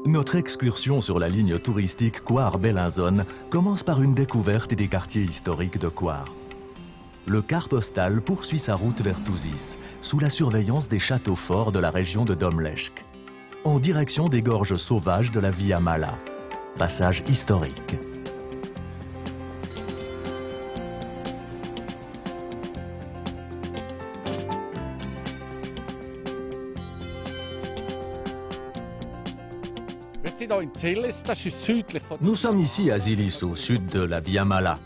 Notre excursion sur la ligne touristique Coire-Bellinzone commence par une découverte des quartiers historiques de Coire. Le car postal poursuit sa route vers Touzis, sous la surveillance des châteaux forts de la région de Domleschg, en direction des gorges sauvages de la Via Mala, passage historique. Nous sommes ici à Zilis, au sud de la Via Mala.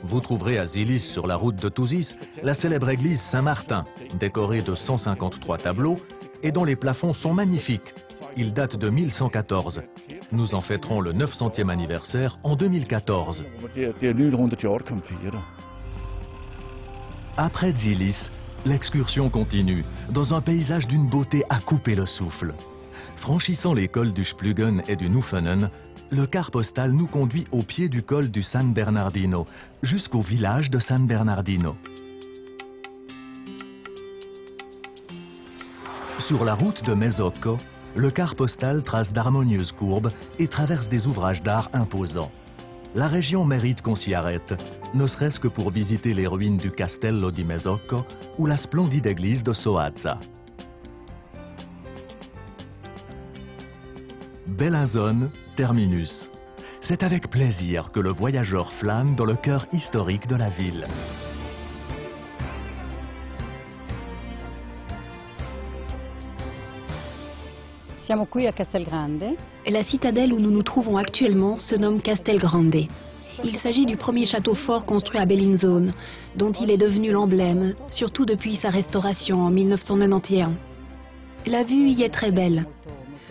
Vous trouverez à Zilis, sur la route de Touzis, la célèbre église Saint-Martin, décorée de 153 tableaux et dont les plafonds sont magnifiques. Ils datent de 1114. Nous en fêterons le 900e anniversaire en 2014. Après Zilis, l'excursion continue, dans un paysage d'une beauté à couper le souffle. Franchissant les cols du Splugen et du Nuffenen, le car postal nous conduit au pied du col du San Bernardino, jusqu'au village de San Bernardino. Sur la route de Mesocco, le car postal trace d'harmonieuses courbes et traverse des ouvrages d'art imposants. La région mérite qu'on s'y arrête, ne serait-ce que pour visiter les ruines du Castello di Mesocco ou la splendide église de Soazza. Bellinzone, terminus. C'est avec plaisir que le voyageur flâne dans le cœur historique de la ville. Siamo qui a Castelgrande. La citadelle où nous nous trouvons actuellement se nomme Castelgrande. Il s'agit du premier château fort construit à Bellinzone, dont il est devenu l'emblème, surtout depuis sa restauration en 1991. La vue y est très belle.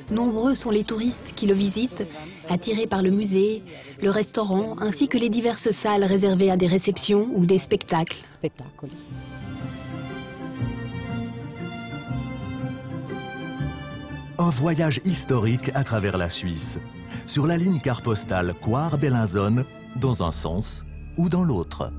Nombreux sont les touristes qui le visitent, attirés par le musée, le restaurant, ainsi que les diverses salles réservées à des réceptions ou des spectacles. Un voyage historique à travers la Suisse, sur la ligne car postale Coire-Bellinzone, dans un sens ou dans l'autre.